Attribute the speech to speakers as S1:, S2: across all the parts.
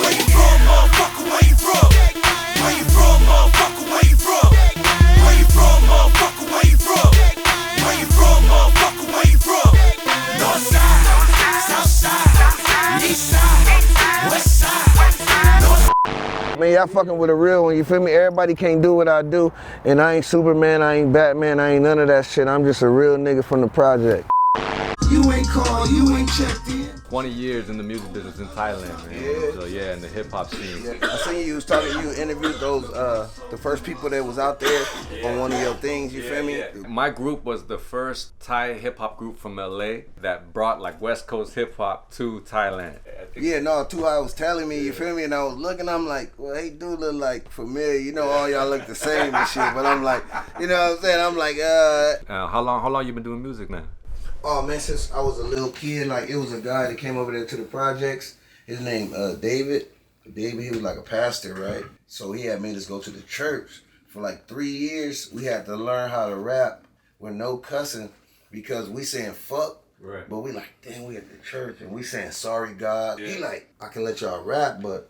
S1: Where you from, motherfucker? Where you from? Where you from, motherfucker? Where you from? Where you from, motherfucker? Where you from? Where you from, motherfucker? Where you from? North side, south side, east side, west side, north.
S2: Man, y'all fucking with a real one, you feel me? Everybody can't do what I do, and I ain't Superman, I ain't Batman, I ain't none of that shit. I'm just a real nigga from the project.
S3: You ain't called, you ain't checked in.
S4: 20 years in the music business in Thailand, man.
S2: Yeah.
S4: So yeah, in the hip hop scene.
S2: Yeah, I seen you was talking, you interviewed those, the first people that was out there on one of your things, you feel me?
S4: My group was the first Thai hip hop group from LA that brought like West Coast hip hop to Thailand.
S2: Yeah, no, I was telling me, you feel me? And I was looking, I'm like, well, they do look like familiar, you know, all y'all look the same and shit, but I'm like, you know what I'm saying? I'm like,
S4: How long you been doing music now?
S2: Oh man, since I was a little kid, like it was a guy that came over there to the projects. His name David. David, he was like a pastor, right? So he had made us go to the church. For like 3 years, we had to learn how to rap with no cussing because we saying fuck.
S4: Right.
S2: But we like, damn, we at the church and we saying sorry God. Yeah. He like, I can let y'all rap, but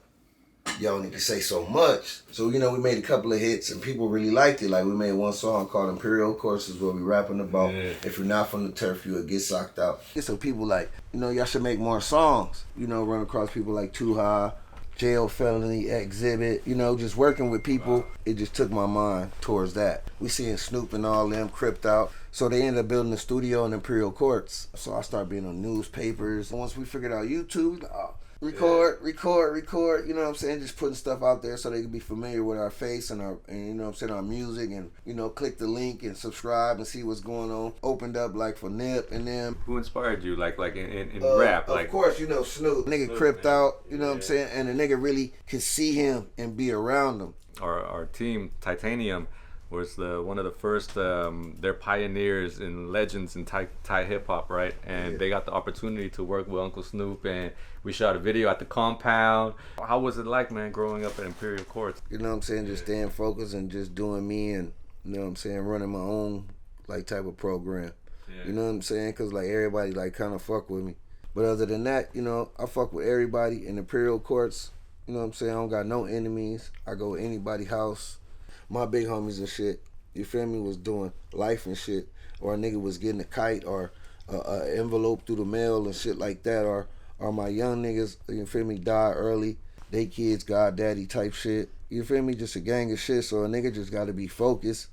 S2: y'all need to say so much. So, you know, we made a couple of hits and people really liked it. Like we made one song called Imperial Courts is what we rapping about. Yeah. If you're not from the turf, you would get socked out. So people like, you know, y'all should make more songs. You know, run across people like Too High, Jail Felony, Exhibit, you know, just working with people. Wow. It just took my mind towards that. We seeing Snoop and all them Crip out. So they ended up building a studio in Imperial Courts. So I started being on newspapers. Once we figured out YouTube, record, you know what I'm saying? Just putting stuff out there so they can be familiar with our face and our, and you know what I'm saying, our music and, you know, click the link and subscribe and see what's going on. Opened up like for Nip and them.
S4: Who inspired you like in rap?
S2: Of course, you know, Snoop. Nigga Cripped out, you know what I'm saying? And the nigga really could see him and be around him.
S4: Our team, Titanium, was one of the first, they're pioneers and legends in Thai hip hop, right? And they got the opportunity to work with Uncle Snoop, and we shot a video at the compound. How was it like, man, growing up at Imperial Courts?
S2: You know what I'm saying? Just staying focused and just doing me and, you know what I'm saying, running my own, like, type of program. Yeah. You know what I'm saying? Because, like, everybody, like, kind of fuck with me. But other than that, you know, I fuck with everybody in Imperial Courts. You know what I'm saying? I don't got no enemies. I go to anybody's house. My big homies and shit, you feel me, was doing life and shit. Or a nigga was getting a kite or an envelope through the mail and shit like that. Or my young niggas, you feel me, died early. They kids, goddaddy type shit. You feel me? Just a gang of shit. So a nigga just got to be focused.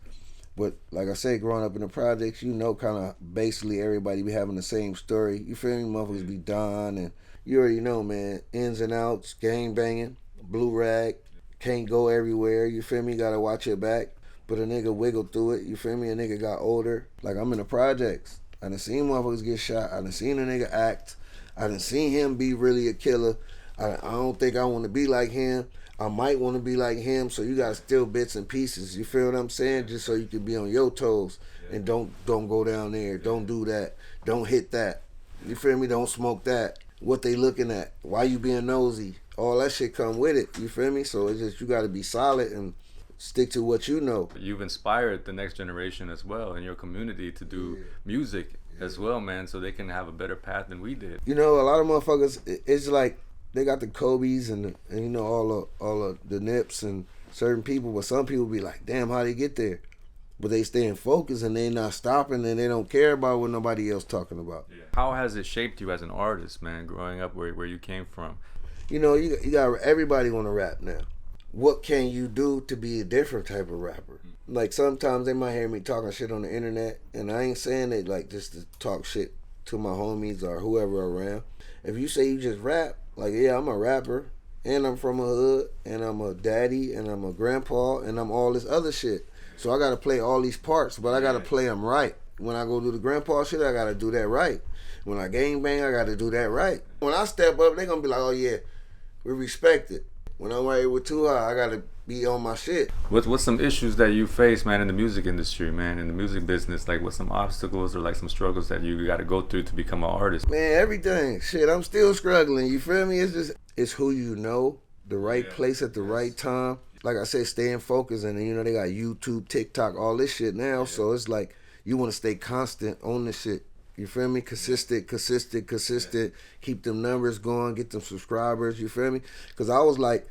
S2: But like I said, growing up in the projects, you know, kind of basically everybody be having the same story. You feel me? Motherfuckers be dying and you already know, man. Ins and outs, gang banging, blue rag, can't go everywhere. You feel me? Gotta watch your back. But a nigga wiggle through it. You feel me? A nigga got older. Like I'm in the projects. I done seen motherfuckers get shot. I done seen a nigga act. I done seen him be really a killer. I don't think I want to be like him. I might want to be like him, so you gotta steal bits and pieces. You feel what I'm saying? Just so you can be on your toes and don't go down there. Don't do that. Don't hit that. You feel me? Don't smoke that. What they looking at? Why you being nosy? All that shit come with it. You feel me? So it's just you gotta be solid and stick to what you know.
S4: You've inspired the next generation as well in your community to do music as well, man, so they can have a better path than we did.
S2: You know, a lot of motherfuckers, it's like they got the Kobe's and you know all of the Nips and certain people, but some people be like, damn, how they get there? But they staying focused and they not stopping and they don't care about what nobody else talking about.
S4: Yeah. How has it shaped you as an artist, man, growing up where you came from?
S2: You know, you got everybody want to rap now. What can you do to be a different type of rapper? Like sometimes they might hear me talking shit on the internet, and I ain't saying it like just to talk shit to my homies or whoever around. If you say you just rap, like yeah, I'm a rapper, and I'm from a hood, and I'm a daddy, and I'm a grandpa, and I'm all this other shit. So I gotta play all these parts, but I gotta play them right. When I go do the grandpa shit, I gotta do that right. When I gang bang, I gotta do that right. When I step up, they gonna be like, oh yeah, we respect it. When I'm right with Too High, I gotta be on my shit.
S4: What's some issues that you face, man, in the music industry, man, in the music business? Like, what's some obstacles or like some struggles that you gotta go through to become an artist?
S2: Man, everything. Shit, I'm still struggling. You feel me? It's who you know, the right place at the right time. Like I said, staying focused, and you know they got YouTube, TikTok, all this shit now. So it's like you want to stay constant on this shit. You feel me? Consistent. Keep them numbers going, get them subscribers, you feel me? Because I was like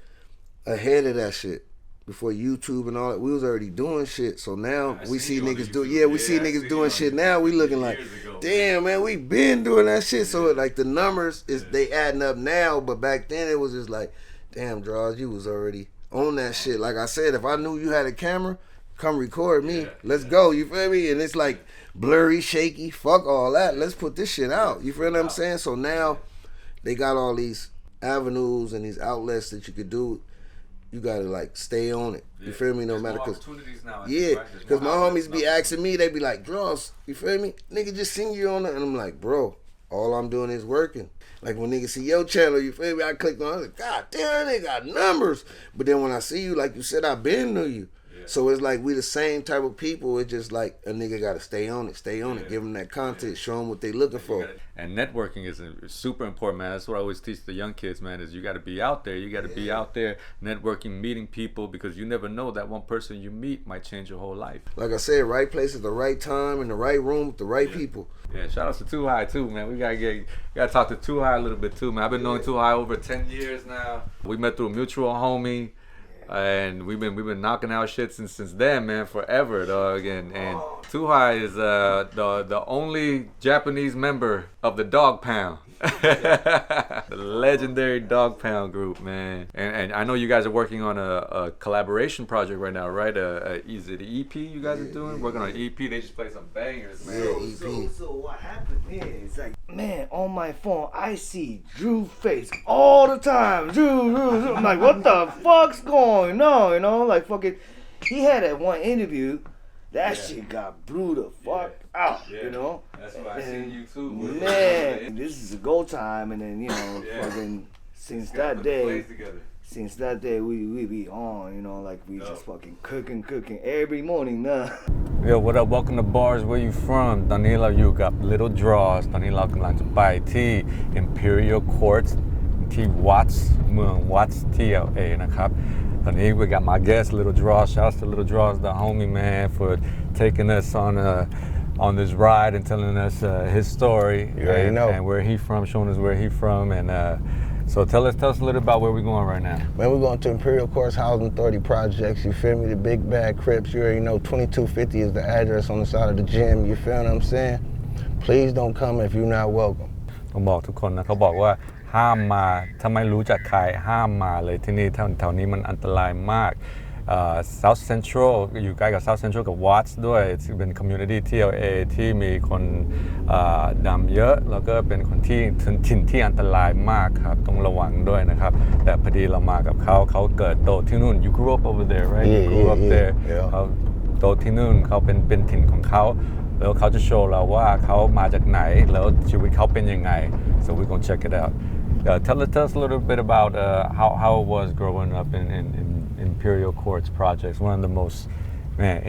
S2: ahead of that shit. Before YouTube and all that, we was already doing shit. So now we see niggas do, we see niggas doing shit. Now we looking like, damn man, we been doing that shit. So like the numbers they adding up now, but back then it was just like, damn, Drawz, you was already on that shit. Like I said, if I knew you had a camera, come record me. Let's go. You feel me? And it's like blurry, shaky. Fuck all that. Let's put this shit out. You feel what I'm saying? So now they got all these avenues and these outlets that you could do. You gotta like stay on it. You feel me? No matter cause cause my homies be asking me, they be like, Drawz, you feel me? Nigga just seen you on it, and I'm like, bro, all I'm doing is working. Like when niggas see your channel, you feel me? I clicked on it, I was like, God damn, they got numbers. But then when I see you, like you said, I been to you. So it's like we the same type of people. It's just like a nigga gotta stay on it, give them that content, show them what they looking for.
S4: And networking is super important, man. That's what I always teach the young kids, man, is you gotta be out there. You gotta be out there networking, meeting people, because you never know that one person you meet might change your whole life.
S2: Like I said, right place at the right time, in the right room with the right people.
S4: Yeah, shout out to Too High too, man. We gotta talk to Too High a little bit too, man. I've been knowing Too High over 10 years now. We met through a mutual homie. And we've been knocking out shit since then, man, forever, dog. And Too High is the only Japanese member of the Dog Pound, the legendary Dog Pound group, man. And I know you guys are working on a collaboration project right now, right? Is it an EP you guys are doing? Working on an EP. They just play some bangers, man.
S5: So what happened is like, man, on my phone I see Drew face all the time. Drew. I'm like, what the fuck's going on? You know, like fucking. He had that one interview. That shit got blew the fuck out. You know.
S4: That's why I seen you too.
S5: Man, this is a go time, and then fucking since that day. Since that day, we be on, you know, like we just fucking cooking every morning now.
S4: Yo, what up? Welcome to Bwarrs. Where you from? ตอนนี้เราอยู่กับ Lil Drawz ตอนนี้เรากำลังจะไปที่ Imperial Courts ที่ Watts เมือง Watts ที่ LA นะครับ ตอนนี้ we got my guest Lil Drawz. Shout out to Lil Drawz, the homie, man, for taking us on this ride and telling us his story and where he from, showing us where he from, and so tell us a little about where we're going right now.
S2: Man, we're going to Imperial Courts Housing Authority projects. You feel me? The big bad Crips. You already know 2250 is the address on the side of the gym. You feel what I'm saying? Please don't come if you're not welcome.
S4: ผมบอกทุกคนนะเขาบอกว่าห้ามมาถ้าไม่รู้จักใครห้ามมาเลยที่นี่แถวนี้มันอันตรายมาก South Central อยู่ใกล้กับ South Central กับ Watts ด้วยเป็น community ที่ LA ที่มีคนดำเยอะแล้วก็เป็นคนที่ถิ่นที่อันตรายมากครับต้องระวังด้วยนะครับแต่พอดีเรามากับเขาเกิดโตที่นู่น You grew up over there, right? You grew up there. เขาโตที่นู่นเขาเป็นถิ่นของเขาแล้วเขาจะโชว์เราว่าเขามาจากไหนแล้วชีวิตเขาเป็นยังไง So we're gonna check it out. Tell us a little bit about how it was growing up in Imperial Courts projects, one of the most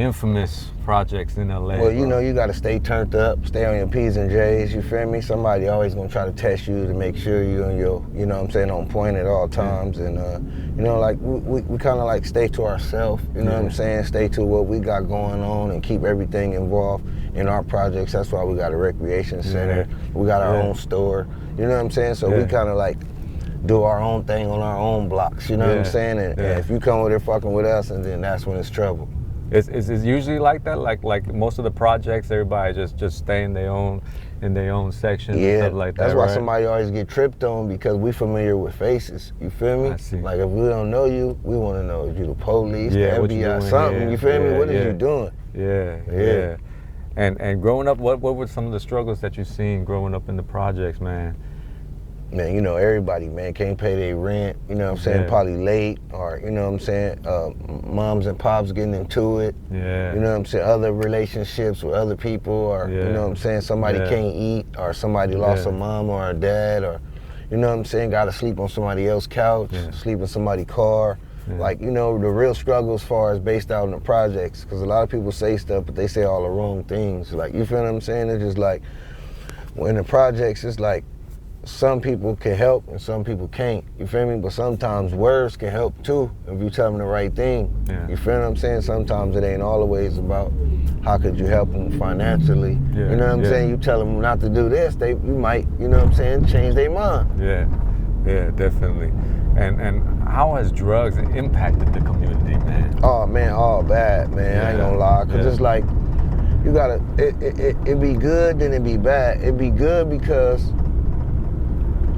S4: infamous projects in LA.
S2: Well, you know, you got to stay turned up, stay on your P's and J's, you feel me? Somebody always going to try to test you to make sure you're on your, you know what I'm saying, on point at all times. And, you know, like, we kind of like stay to ourselves, you know what I'm saying? Stay to what we got going on and keep everything involved in our projects. That's why we got a recreation center. We got our own store, you know what I'm saying? So we kind of like do our own thing on our own blocks, you know what I'm saying? And if you come over there fucking with us, and then that's when it's trouble.
S4: Is usually like that? Like most of the projects, everybody just stay in their own section and stuff like that.
S2: That's why
S4: right?
S2: somebody always get tripped on, because we familiar with faces. You feel me?
S4: I see.
S2: Like if we don't know you, we want to know if you the police, the
S4: what you
S2: FBI,
S4: doing
S2: something.
S4: here?
S2: You feel me? What is you doing?
S4: Yeah. And growing up, what were some of the struggles that you seen growing up in the projects, man?
S2: Man, you know, everybody, man, can't pay their rent, you know what I'm saying, probably late, or, you know what I'm saying, moms and pops getting into it, you know what I'm saying, other relationships with other people, or, you know what I'm saying, somebody can't eat, or somebody lost a mom or a dad, or, you know what I'm saying, gotta sleep on somebody else's couch, sleep in somebody's car. Like, you know, the real struggle as far as based out in the projects, because a lot of people say stuff, but they say all the wrong things. Like, you feel what I'm saying? It's just like, when the projects, it's like, some people can help and some people can't. You feel me? But sometimes words can help too if you tell them the right thing.
S4: Yeah.
S2: You feel what I'm saying? Sometimes it ain't always about how could you help them financially.
S4: Yeah,
S2: You know what I'm
S4: yeah.
S2: saying? You tell them not to do this, you might, you know what I'm saying, change their mind.
S4: Yeah, definitely. And how has drugs impacted the community, man?
S2: Oh man, all bad, man. I ain't gonna lie, cause
S4: Yeah.
S2: it's like you gotta. It be good, then it be bad. It be good because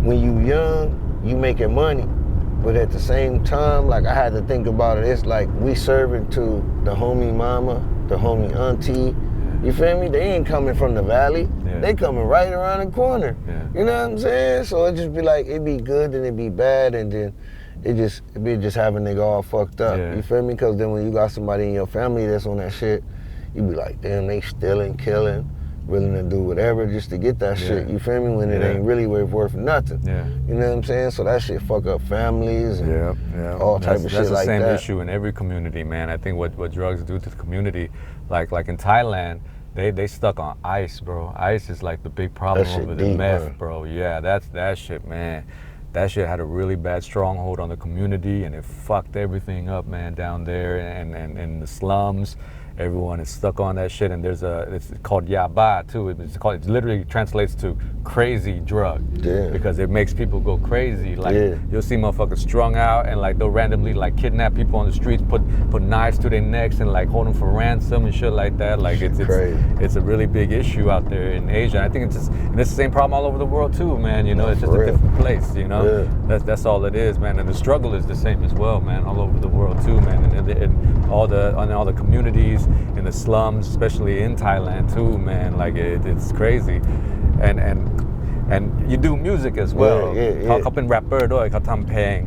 S2: when you young, you making money, but at the same time, like I had to think about it. It's like we serving to the homie mama, the homie auntie. You feel me? They ain't coming from the valley.
S4: Yeah.
S2: They coming right around the corner.
S4: Yeah.
S2: You know what I'm saying? So it just be like it be good, then it be bad, and then it be just having nigga all fucked up.
S4: Yeah.
S2: You feel me? Because then when you got somebody in your family that's on that shit, you be like, damn, they stealing, killing, willing to do whatever just to get that shit. You feel me? When it ain't really worth nothing.
S4: Yeah.
S2: You know what I'm saying? So that shit fuck up families and all type of shit
S4: That's the
S2: like
S4: same
S2: that.
S4: issue in every community, man. I think what drugs do to the community, like in Thailand, they stuck on ice, bro. Ice is like the big problem
S2: That shit
S4: over the
S2: deep,
S4: meth,
S2: man.
S4: bro. Yeah, that shit, man. That shit had a really bad stronghold on the community, and it fucked everything up, man, down there and in the slums. Everyone is stuck on that shit, and it's called yaba too. It literally translates to crazy drug.
S2: Yeah.
S4: Because it makes people go crazy. Like
S2: Yeah.
S4: you'll see motherfuckers strung out and like they'll randomly like kidnap people on the streets, put knives to their necks and like hold them for ransom and shit like that. Like it's
S2: crazy.
S4: It's a really big issue out there in Asia. And I think it's the same problem all over the world too, man. You know, it's just
S2: for
S4: a
S2: real.
S4: different place. You know,
S2: Yeah.
S4: that's all it is, man. And the struggle is the same as well, man, all over the world too, man. And in all the communities in the slums, especially in Thailand too, man. Like it's crazy, and you do music as well.
S2: Yeah.
S4: เขาเป็นแรปเปอร์ด้วยเขาทำเพลง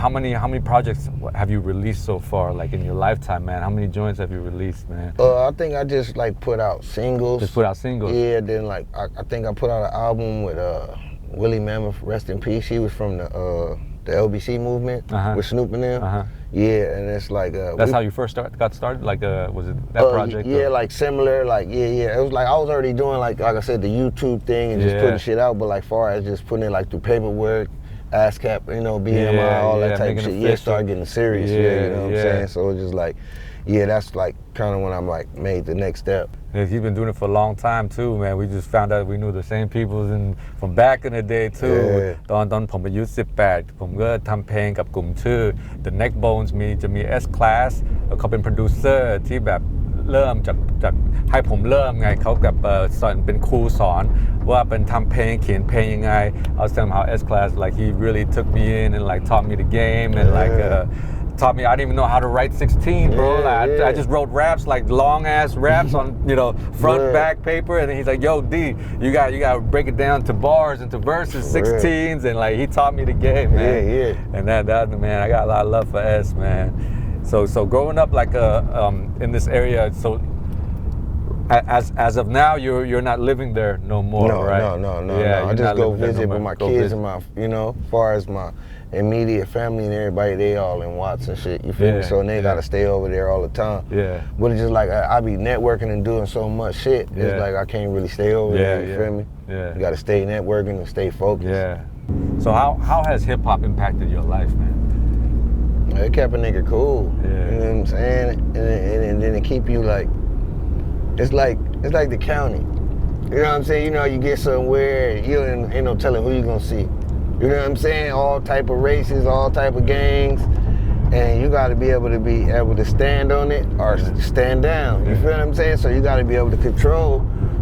S4: how many projects have you released so far, like in your lifetime, man? How many joints have you released, man?
S2: I think I just like put out singles.
S4: Just put out singles.
S2: Yeah, then like I think I put out an album with Willie Mammoth, rest in peace. He was from the LBC movement with Snoop and them. Yeah, and it's like
S4: That's how you first got started. Like, was it that project?
S2: Yeah,
S4: or?
S2: like similar. Like yeah. It was like I was already doing like I said, the YouTube thing and just putting shit out. But like far as just putting it like through paperwork, ASCAP, you know, BMI, all that type of shit. Yeah, start getting serious. You know what I'm saying? So it's just like, that's like kind of when I'm like made the next step.
S4: Yeah, he's been doing it for a long time too, man. We just found out we knew the same people from back in the day too. ตอนผมอายุ18ผมก็ทำเพลงกับกลุ่มชื่อ The Neck Bones จะมี S Class แล้วเขาเป็นโปรดิวเซอร์ที่แบบเริ่มจากให้ผมเริ่มไงเขากับสอนเป็นครูสอนว่าเป็นทำเพลงเขียนเพลงยังไง I was telling him how S Class like he really took me in and like taught me the game and like taught me I didn't even know how to write 16, bro. I just wrote raps, like long ass raps on front back paper, and then he's like, "Yo, D, you got to break it down to bars and to verses, 16s," and like he taught me the game, man.
S2: Yeah.
S4: And that man, I got a lot of love for S, man. So growing up like in this area, so as of now, you're not living there no more, right?
S2: No.
S4: Yeah,
S2: I just go visit with my kids and my, as far as my immediate family and everybody, they all in Watts and shit. You feel me? So they gotta stay over there all the time.
S4: Yeah.
S2: But it's just like I be networking and doing so much shit. It's like I can't really stay over there. You feel me?
S4: Yeah.
S2: You gotta stay networking and stay focused.
S4: Yeah. So how has hip hop impacted your life, man?
S2: It kept a nigga cool.
S4: Yeah.
S2: You know what I'm saying? And then it keep you like, it's like the county. You know what I'm saying? You get somewhere, you ain't no telling who you gonna see. You know what I'm saying? All type of races, all type of gangs, and you got to be able to stand on it or stand down. You feel what I'm saying? So you got to be able to control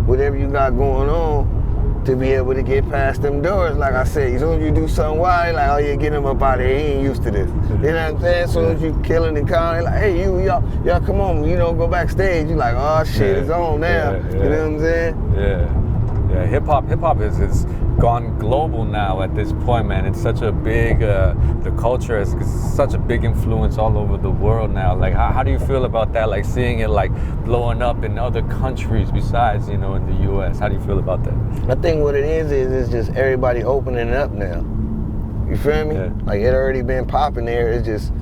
S2: whatever you got going on to be able to get past them doors. Like I said, as soon as you do something wild, like, oh yeah, get him up out of here. He ain't used to this. You know what I'm saying? As soon as you killing the county, like, hey, y'all come on, go backstage. You like, oh shit, it's on now. You know what I'm saying?
S4: Yeah. Hip hop is gone global now at this point, man. It's such a big, the culture is such a big influence all over the world now. Like, how do you feel about that? Like seeing it like blowing up in other countries besides, in the U.S. How do you feel about that?
S2: I think what it is it's just everybody opening up now. You feel me?
S4: Yeah.
S2: Like it already been popping there. It's just,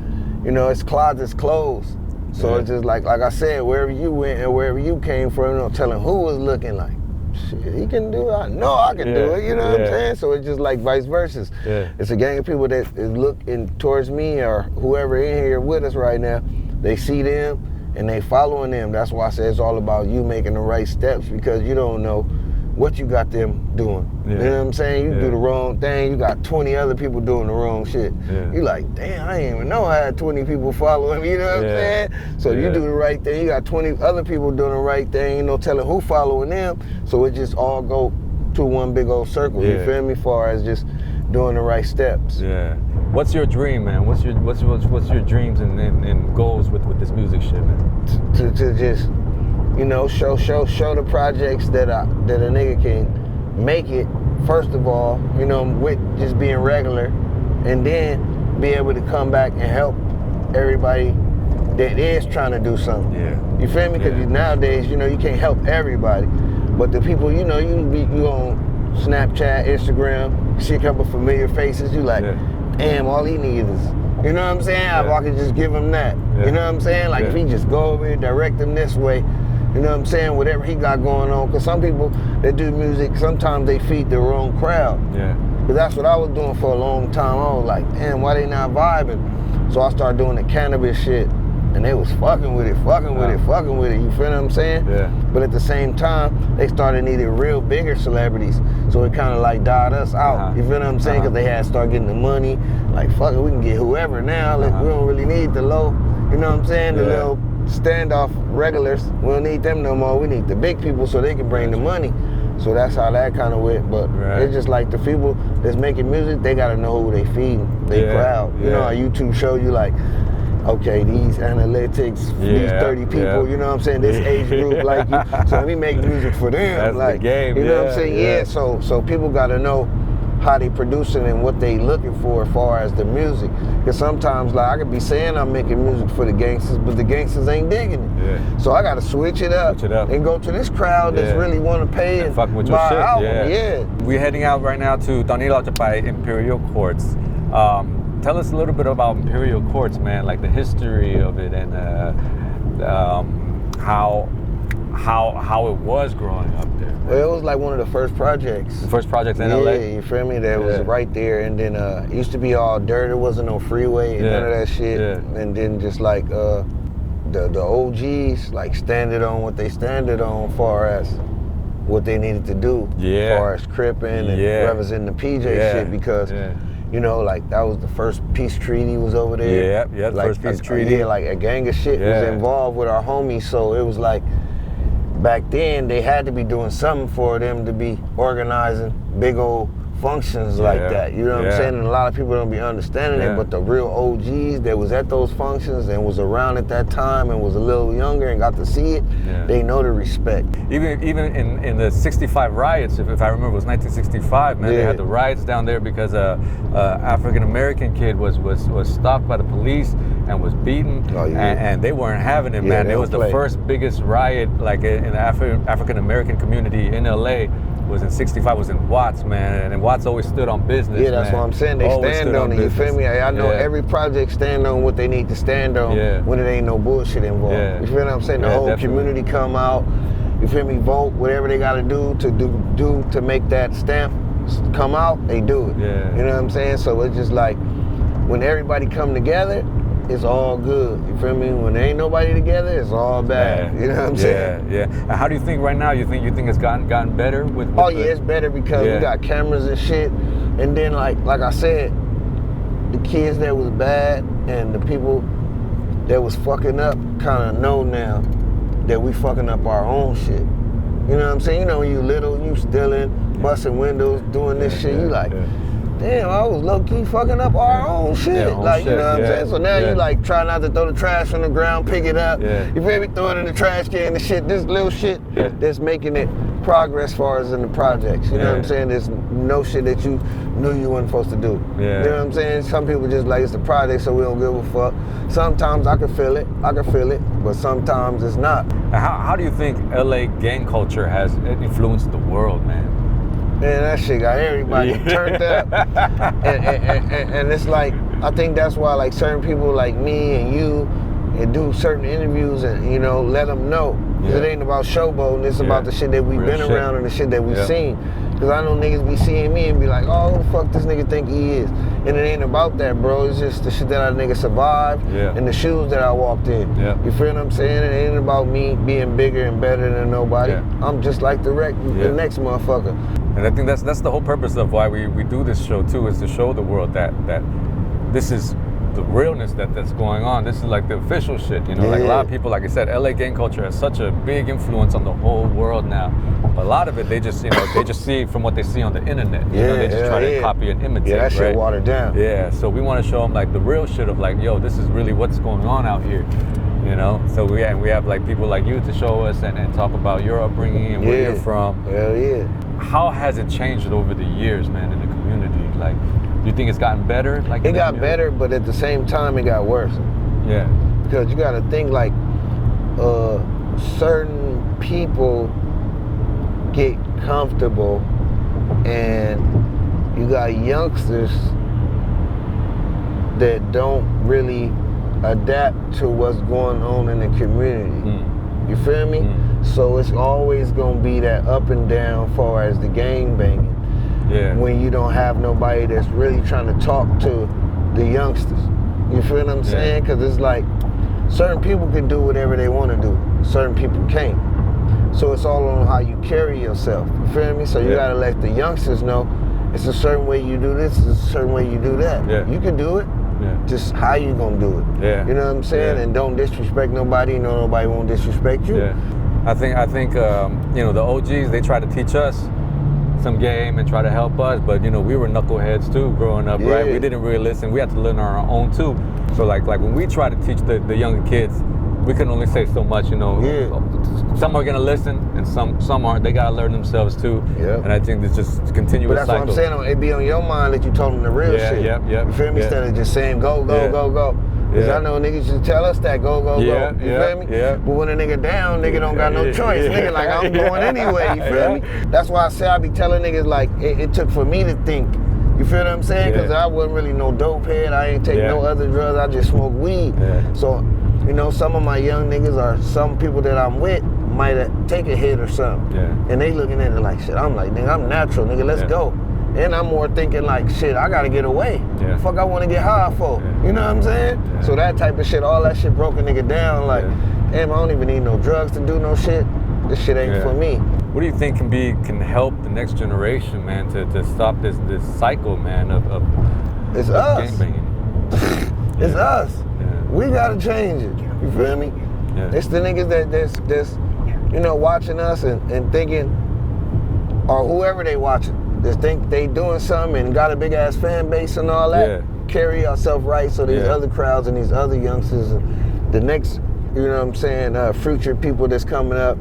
S2: it's closets closed. So it's just like I said, wherever you went and wherever you came from, no telling who was looking like. shit, he can do it. I know I can do it. You know what I'm saying? So it's just like vice versa.
S6: Yeah.
S2: It's a gang of people that is looking towards me or whoever in here with us right now. They see them and they following them. That's why I say it's all about you making the right steps because you don't know what you got them doing.
S6: Yeah.
S2: You know what I'm saying? You do the wrong thing, you got 20 other people doing the wrong shit.
S6: Yeah.
S2: You like, damn, I didn't even know I had 20 people following me, you know what I'm saying? So you do the right thing, you got 20 other people doing the right thing, you know, telling who following them. So it just all go to one big old circle, you feel me? Far as just doing the right steps.
S6: Yeah. What's your dream, man? What's your dreams and goals with this music shit, man?
S2: To just, you know, show the projects that a nigga can make it. First of all, you know, with just being regular, and then be able to come back and help everybody that is trying to do something.
S6: Yeah.
S2: You feel me? Because nowadays, you know, you can't help everybody, but the people, you know, you on Snapchat, Instagram, see a couple familiar faces, you like, damn, all he needs is, you know what I'm saying? If I could just give him that, you know what I'm saying? Like if he just go over here, direct him this way, you know what I'm saying? Whatever he got going on. Because some people that do music, sometimes they feed their own crowd.
S6: Yeah.
S2: But that's what I was doing for a long time. I was like, damn, why they not vibing? So I started doing the cannabis shit. And they was fucking with it. You feel what I'm saying?
S6: Yeah.
S2: But at the same time, they started needing real bigger celebrities. So it kind of like died us out. You feel what I'm saying? Because they had to start getting the money. Like, fuck it, we can get whoever now. Like, we don't really need the low, you know what I'm saying? The little standoff regulars. We don't need them no more. We need the big people so they can bring the money. So that's how that kind of went. But it's just like the people that's making music, they got to know who they feeding. They crowd. You know how YouTube show you like, okay, these analytics, these 30 people, you know what I'm saying, this age group like you. So let me make music for them.
S6: That's
S2: like,
S6: the game,
S2: you know what I'm saying? So people got to know how they producing and what they looking for as far as the music. Because sometimes, like, I could be saying I'm making music for the gangsters, but the gangsters ain't digging it.
S6: Yeah.
S2: So I got to switch it up and go to this crowd that's really want to pay and
S6: fucking with your
S2: buy
S6: shit.
S2: an album.
S6: We're heading out right now to ตอนนี้เราจะไป Imperial Courts. Tell us a little bit about Imperial Courts, man, like the history of it and how it was growing up there.
S2: Well, it was like one of the first projects.
S6: The first projects in LA?
S2: Yeah, you feel me? That was right there. And then it used to be all dirt. There wasn't no freeway and none of that shit. Yeah. And then just like the OGs, like standing on what they standed on far as what they needed to do.
S6: Yeah.
S2: As far as cripping and representing the PJ shit because... You know, like that was the first peace treaty was over there.
S6: Yeah, the
S2: like,
S6: first peace treaty.
S2: Yeah, like a gang of shit was involved with our homies. So it was like, back then they had to be doing something for them to be organizing big old functions like that. You know what I'm saying? And a lot of people don't be understanding it, but the real OGs that was at those functions and was around at that time and was a little younger and got to see it, they know the respect.
S6: Even in the 65 riots, if I remember, it was 1965, man, they had the riots down there because a African-American kid was stopped by the police and was beaten, and they weren't having it, man. It was the first biggest riot like in the African-American community in LA. Was in 65, was in Watts, man, and Watts always stood on business.
S2: Yeah, that's what I'm saying. They always stand on it. You feel me? I know every project stand on what they need to stand on when it ain't no bullshit involved. You feel what I'm saying? The whole community come out. You feel me? Vote whatever they got to do to make that stamp come out. They do it. You know what I'm saying? So it's just like when everybody come together, it's all good. You feel me? When there ain't nobody together, it's all bad. You know what I'm saying?
S6: Yeah. And how do you think right now? You think it's gotten better with
S2: it's better because we got cameras and shit. And then like I said, the kids that was bad and the people that was fucking up kind of know now that we fucking up our own shit. You know what I'm saying? You know when you little, you stealing, busting windows, doing this shit, you like, damn, I was low-key fucking up our own shit. Like, you know what I'm saying? So now you like try not to throw the trash on the ground, pick it up. You feel me? Throw it in the trash can and shit. This little shit that's making it progress as far as in the projects. You know what I'm saying? There's no shit that you knew you weren't supposed to do. You know what I'm saying? Some people just like it's the project, so we don't give a fuck. Sometimes I can feel it, but sometimes it's not.
S6: How do you think LA gang culture has influenced the world, man?
S2: Man, that shit got everybody turned up. And it's like, I think that's why like certain people like me and you and do certain interviews and let them know. 'Cause it ain't about showboating. It's about the shit that we've
S6: Real
S2: been
S6: shit.
S2: around and the shit that we've seen. Cause I know niggas be seeing me and be like, oh, who the fuck this nigga think he is? And it ain't about that, bro. It's just the shit that I nigga survived and the shoes that I walked in. You feel what I'm saying? It ain't about me being bigger and better than nobody. I'm just like the next motherfucker.
S6: And I think that's the whole purpose of why we do this show too, is to show the world that this is the realness that's going on. This is like the official shit, like a lot of people, like I said, LA gang culture has such a big influence on the whole world now. But a lot of it, they just see from what they see on the internet. They just try to copy and imitate.
S2: Yeah, that shit
S6: right?
S2: watered down.
S6: Yeah, so we want to show them like the real shit of like, yo, this is really what's going on out here. So we have like people like you to show us and talk about your upbringing and where you're from.
S2: Hell yeah.
S6: How has it changed over the years, man, in the community? Like, do you think it's gotten better? Like
S2: it got better, but at the same time, it got worse.
S6: Yeah.
S2: Because you got to think like certain people get comfortable, and you got youngsters that don't really adapt to what's going on in the community. You feel me? So it's always gonna be that up and down far as the gang banging. When you don't have nobody that's really trying to talk to the youngsters. You feel what I'm saying? Because it's like certain people can do whatever they want to do. Certain people can't. So it's all on how you carry yourself. You feel me? So you gotta let the youngsters know it's a certain way you do this, it's a certain way you do that. You can do it. Just how you gonna do it. You know what I'm saying? And don't disrespect nobody. Nobody won't disrespect you.
S6: I think the OGs, they try to teach us some game and try to help us, but we were knuckleheads too growing up, right? We didn't really listen. We had to learn on our own too. So like when we try to teach the younger kids, we can only say so much, Some are gonna listen and some aren't. They gotta learn themselves too. And I think it's just continuous.
S2: But that's
S6: cycle.
S2: what I'm saying. It be on your mind that you told them the real shit. You feel me? Instead of just saying go. Cause I know niggas just tell us that go. You feel me? But when a nigga down, nigga don't got no choice. Nigga like I'm going anyway. You feel me? That's why I say I be telling niggas like it took for me to think. You feel what I'm saying? Cause I wasn't really no dope head. I ain't take no other drugs. I just smoke weed. So some of my young niggas or some people that I'm with might take a hit or something. And they looking at it like shit. I'm like, nigga, I'm natural, nigga. Let's go. And I'm more thinking like, shit, I gotta get away. Fuck, I wanna get high for. You know what I'm saying? So that type of shit, all that shit broke a nigga down. Like, damn, I don't even need no drugs to do no shit. This shit ain't for me.
S6: What do you think can help the next generation, man, to stop this cycle, man, of
S2: it's us.
S6: gangbanging?
S2: It's us. We gotta change it. You feel me? It's the niggas that's watching us and thinking, or whoever they watching, that think they doing something and got a big ass fan base and all that. Carry ourselves right so these other crowds and these other youngsters and the next, future people that's coming up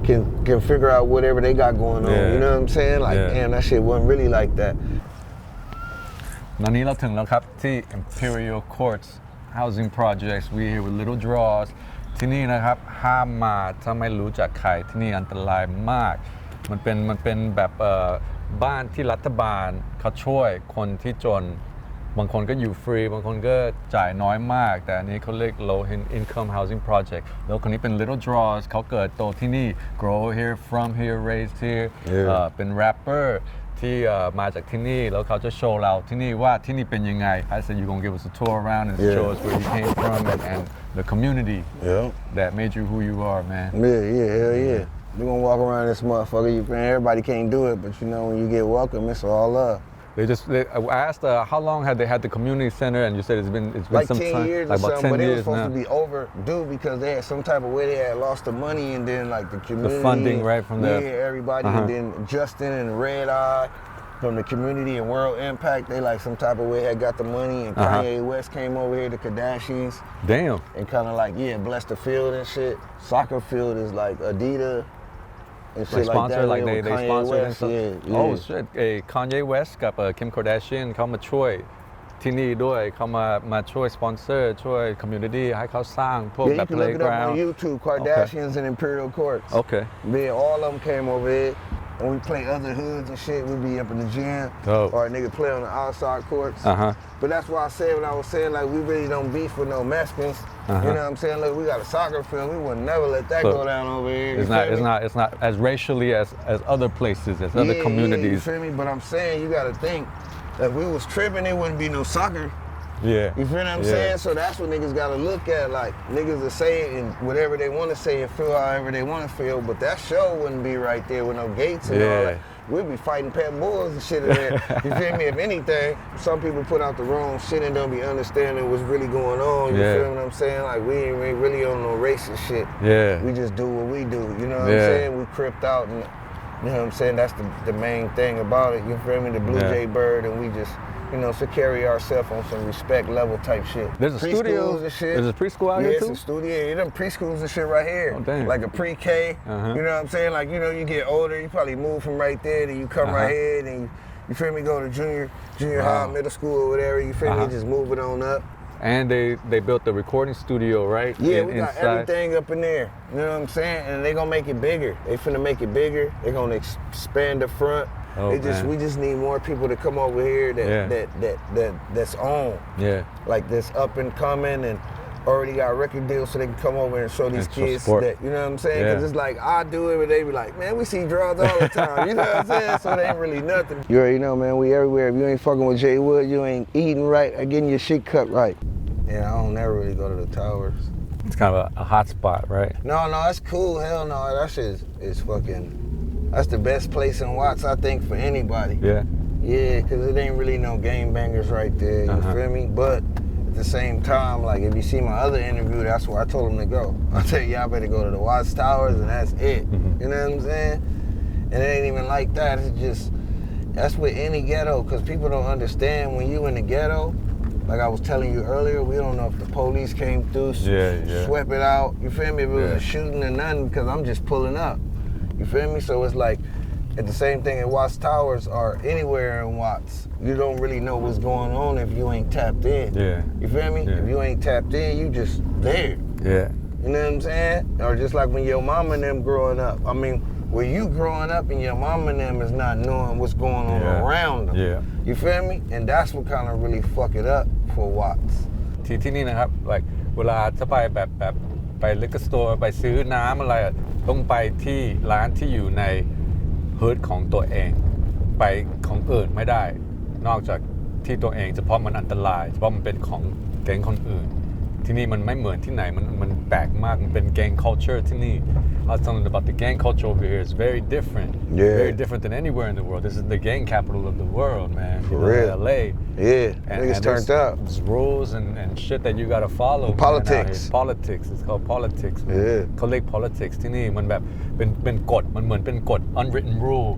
S2: can figure out whatever they got going on. You know what I'm saying? Like, damn, that shit wasn't really like that.
S6: ตอนนี้เราถึงแล้วครับที่ Imperial Courts Housing Projects. We here with Lil Drawz. ที่นี่นะครับห้ามมาถ้าไม่รู้จักใครที่นี่อันตรายมากมันเป็นแบบบ้านที่รัฐบาลเขาช่วยคนที่จนบางคนก็อยู่ฟรีบางคนก็จ่ายน้อยมากแต่อันนี้เขาเรียก low income housing project แล้วคนนี้เป็น Lil Drawz เขาเกิดโตที่นี่ grow here from here raised here เป็น rapper ที่มาจากที่นี่แล้วเขาจะโชว์เราที่นี่ว่าที่นี่เป็นยังไง I said you gonna give us a tour around and show us where you came from and the community that made you who you are, man.
S2: Hell yeah. We gonna walk around this motherfucker. Everybody can't do it, but when you get welcome, it's all love.
S6: I asked how long had they had the community center, and you said it's been
S2: like
S6: some
S2: 10
S6: time,
S2: years
S6: like
S2: or
S6: about
S2: something.
S6: 10
S2: but
S6: years
S2: it was supposed
S6: now.
S2: to be overdue because they had some type of way they had lost the money, and then like the community,
S6: the funding right from the
S2: everybody, and then Justin and Red Eye from the community and World Impact, they like some type of way had got the money, and Kanye West came over here, the Kardashians.
S6: Damn.
S2: And kind of like blessed the field and shit. Soccer field is like Adidas. And shit
S6: like sponsor,
S2: like that.
S6: Like they sponsor and stuff. Oh shit! Kanye West กับ Kim Kardashian เขามาช่วยที่นี่ด้วยเขามาช่วยสปอนเซอร์ช่วย community ให้เขาสร้างพวกแบบ
S2: playground. You can look it up on YouTube, Kardashians and Imperial Courts.
S6: Okay.
S2: Man, all of them came over here. when we play other hoods and shit, we be up in the gym.
S6: Dope.
S2: Or a nigga play on the outside courts. But that's why I said what I was saying, like, we really don't beef with no Mexicans. You know what I'm saying? Look, we got a soccer field. We would never let that go down over here.
S6: It's not as racially as other places, as other communities.
S2: You feel me? But I'm saying, you gotta think, if we was tripping, there wouldn't be no soccer.
S6: Yeah.
S2: You feel what I'm saying? So that's what niggas gotta look at. Like, niggas are saying whatever they wanna say and feel however they wanna feel, but that show wouldn't be right there with no gates and all that. We'd be fighting pet bulls and shit in there. You feel me? If anything, some people put out the wrong shit and don't be understanding what's really going on. You feel what I'm saying? Like, we ain't really on no racist shit.
S6: Yeah.
S2: We just do what we do. You know what I'm saying? We cripped out and, you know what I'm saying? That's the main thing about it. You feel me? The Blue Jay Bird, and we just, you know, so carry ourselves on some respect level type shit.
S6: There's a studio.
S2: And shit.
S6: There's a preschool out here too?
S2: Yeah, it's a studio. Yeah, them preschools and shit right here.
S6: Oh, damn.
S2: Like a pre-K. You know what I'm saying? Like, you know, you get older, you probably move from right there, then you come right here, then you feel me, go to junior high, middle school or whatever, you feel me, just move it on up.
S6: And they built the recording studio, right?
S2: Yeah, we got everything up in there. You know what I'm saying? And they gonna make it bigger. They finna make it bigger. They gonna expand the front.
S6: Oh,
S2: we just need more people to come over here that's on.
S6: Yeah.
S2: Like that's up and coming and already got record deals so they can come over and show these kids that, you know what I'm saying? Because it's like, I do it, but they be like, man, we see Drawz all the time. You know what I'm saying? So it ain't really nothing. You already know, man, we everywhere. If you ain't fucking with Jay Wood, you ain't eating right or getting your shit cut right. Yeah, I don't never really go to the towers.
S6: It's kind of a hot spot, right?
S2: No, it's cool. Hell no, that shit is fucking, that's the best place in Watts, I think, for anybody.
S6: Yeah.
S2: Yeah, because it ain't really no game bangers right there, you feel me? But at the same time, like, if you see my other interview, that's where I told them to go. I tell y'all better go to the Watts Towers, and that's it. You know what I'm saying? And it ain't even like that. It's just, that's with any ghetto, because people don't understand when you in the ghetto, like I was telling you earlier, we don't know if the police came through, swept it out. You feel me? If it was a shooting or nothing, because I'm just pulling up. You feel me? So it's like, at the same thing at Watts Towers or anywhere in Watts, you don't really know what's going on if you ain't tapped in.
S6: Yeah.
S2: You feel me? If you ain't tapped in, you just there.
S6: Yeah.
S2: You know what I'm saying? Or just like when your mama and them growing up. I mean, when you growing up and your mama and them is not knowing what's going on around them.
S6: Yeah.
S2: You feel me? And that's what kind of really fuck it up for Watts.
S6: ที่นี่นะครับ like เวลาจะไปแบบไปลิคสโตร์ไปซื้อน้ำอะไรต้องไปที่ร้านที่อยู่ในเฮิร์ทของตัวเองไปของอื่นไม่ได้นอกจากที่ตัวเองเฉพาะมันอันตรายเฉพาะมันเป็นของแก๊งคนอื่นที่นี่มันไม่เหมือนที่ไหนมันแปลกมากมันเป็น gang culture ที่นี่ I was telling about the gang culture over here is very different very different than anywhere in the world. This is the gang capital of the world, man.
S2: For real.
S6: LA.
S2: Yeah, niggas turned up.
S6: There's rules and shit that you gotta follow.
S2: Politics.
S6: Politics. It's called politics.
S2: Yeah.
S6: เขาเรียก politics ที่นี่มันแบบเป็นกฎมันเหมือนเป็นกฎ unwritten rule.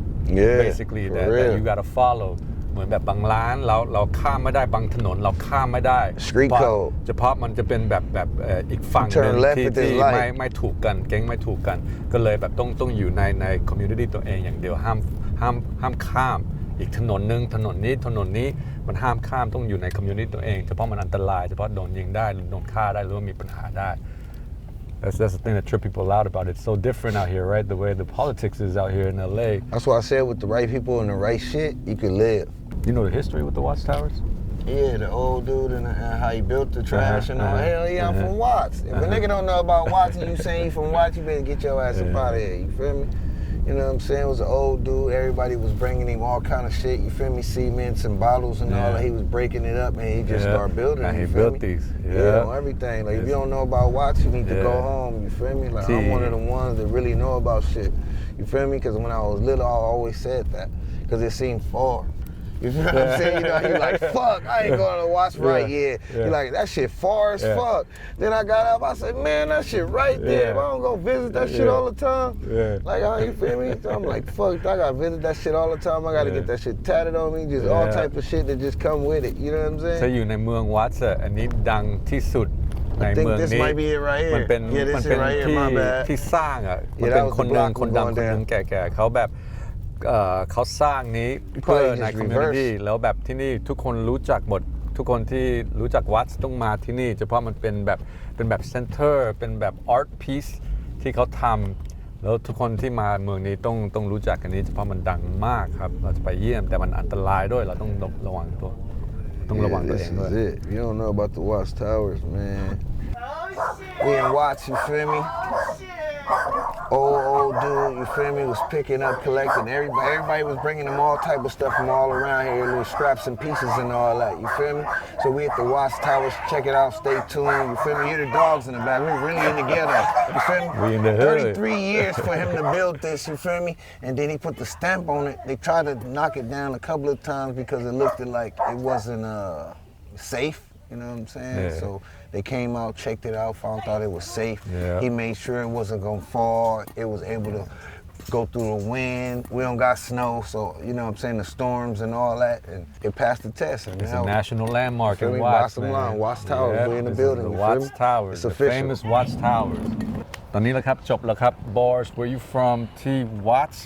S6: Basically that you gotta follow. เหมือนแบบบางร้านเราข้ามไม่ได้บางถนนเราข้ามไม่ได้
S2: Street code
S6: เฉพาะมันจะเป็นแบบอีกฝั่งนึงที่ไม่ถูกกันแก๊งไม่ถูกกันก็เลยแบบต้องอยู่ใน community ตัวเองอย่างเดียวห้ามข้ามอีกถนนนึงถนนนี้มันห้ามข้ามต้องอยู่ใน community ตัวเองเฉพาะมันอันตรายเฉพาะโดนยิงได้โดนฆ่าได้หรือว่ามีปัญหาได้ That's the thing that trip people out about it. It's so different out here, right? The way the politics is out here in LA.
S2: That's why I said with the right people and the right shit, you could live.
S6: You know the history with the Watts Towers?
S2: Yeah, the old dude and how he built the trash and all. Hell yeah, I'm from Watts. If a nigga don't know about Watts and you saying you from Watts, you better get your ass up out of here. You feel me? You know what I'm saying? It was an old dude. Everybody was bringing him all kind of shit. You feel me? Cements and bottles and all that. He was breaking it up and he just started building.
S6: And he
S2: feel
S6: built
S2: me?
S6: these.
S2: Yeah, on everything. Like if you don't know about Watts, you need to go home. You feel me? Like I'm one of the ones that really know about shit. You feel me? Because when I was little, I always said that because it seemed far. You feel what I'm saying? You know, you like, fuck, I ain't going to Watts right yet. You like, that shit far as fuck. Then I got up, I said, man, that shit right there. If I don't go visit that shit all the time, like, how you feel me? So I'm like, fuck, I gotta visit that shit all the time. I gotta get that shit tatted on me, just all type of shit that just come with it. You know what I'm saying?
S6: ถ้าอยู่ในเมืองวัดอันนี้ดังที่สุดในเมืองนี้
S2: this might be it right here.
S6: มันเป็น
S2: this is right here, my bad.
S6: ที่สร้างมันเป็นคนดังคนนึงแก่ๆเขาแบบเขาสร้างนี้เพื่อใน community แล้วแบบที่นี่ทุกคนรู้จักหมดทุกคนที่รู้จักวัดต้องมาที่นี่เฉพาะมันเป็นแบบ center เป็นแบบ art piece ที่เขาทำ แล้วทุกคนที่มาเมืองนี้ต้องรู้จักกันนี้เพราะมันดังมากครับเราจะไปเยี่ยมแต่มันอันตรายด้วยเราต้องระวังตัวต้องระวังตัวเองด้วย
S2: This is it. You don't know about the Watts Towers, man. We in Watts, you feel me? Old dude, you feel me, was picking up, collecting. Everybody was bringing them all type of stuff from all around here, little scraps and pieces and all that, you feel me? So we at the Watts Towers, check it out, stay tuned, you feel me? Hear the dogs in the back, we're really in together, you feel me?
S6: We in the hood.
S2: 33 years for him to build this, you feel me? And then he put the stamp on it. They tried to knock it down a couple of times because it looked like it wasn't safe, you know what I'm saying?
S6: Yeah.
S2: So they came out, checked it out, found out it was safe.
S6: Yeah.
S2: He made sure it wasn't gonna fall. It was able to go through the wind. We don't got snow, so you know what I'm saying, the storms and all that, and it passed the test. And
S6: It's
S2: now,
S6: a national landmark
S2: feel
S6: in
S2: me?
S6: Watts,
S2: Bottom
S6: man.
S2: line, Watts Towers,
S6: Yeah,
S2: we in the
S6: this
S2: building,
S6: is
S2: you
S6: the
S2: feel
S6: Watts
S2: me?
S6: Towers,
S2: It's
S6: the
S2: official.
S6: famous Watts Towers. ตอนนี้แหละครับจบแล้วครับ Bwarrs, where you from? T. Watts.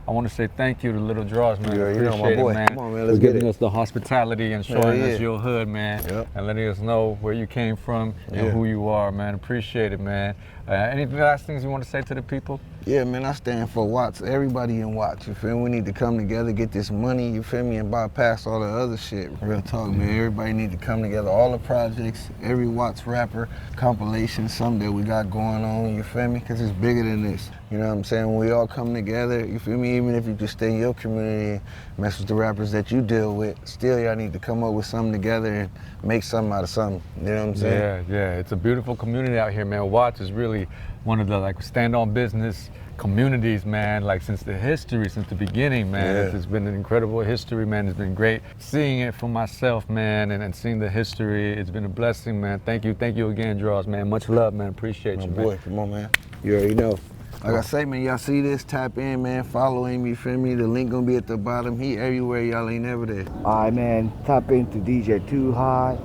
S6: I want to say thank you to Little Drawz, man.
S2: Yeah, you know my
S6: Appreciate
S2: boy.
S6: it, man.
S2: Come on, man,
S6: For
S2: let's get
S6: giving
S2: it.
S6: us the hospitality and showing
S2: Yeah,
S6: us
S2: yeah.
S6: your hood, man,
S2: Yep.
S6: and letting us know where you came from and
S2: Yeah.
S6: who you are, man. Appreciate it, man. Any last things you want to say to the people?
S2: Yeah, man, I stand for Watts. Everybody in Watts, you feel me? We need to come together, get this money, you feel me, and bypass all the other shit. Real talk, man. Everybody need to come together. All the projects, every Watts rapper, compilation, something that we got going on, you feel me? Because it's bigger than this. You know what I'm saying? When we all come together, you feel me? Even if you just stay in your community and mess with the rappers that you deal with, still y'all need to come up with something together and make something out of something. You know what I'm saying?
S6: Yeah. It's a beautiful community out here, man. Watts is really one of the stand-on business communities, man. Like since the beginning, man.
S2: Yeah.
S6: It's been an incredible history, man. It's been great seeing it for myself, man, and seeing the history. It's been a blessing, man. Thank you again, Drawz, man. Much love, man. Appreciate
S2: My
S6: you,
S2: boy,
S6: man.
S2: come on, man. You already know. Like I say, man, y'all see this, tap in, man. Follow him, you feel me? The link gonna be at the bottom. He everywhere, y'all ain't never there.
S5: Alright, man, tap into DJ Too High,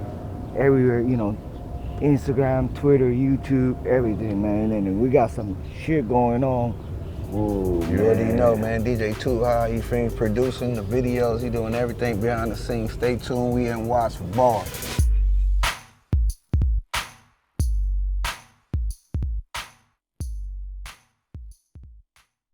S5: everywhere, you know, Instagram, Twitter, YouTube, everything, man. And we got some shit going on. Whoa,
S2: You already know, man. DJ Too High, he producing the videos, he doing everything behind the scenes. Stay tuned, we in Watts for Bwarrs.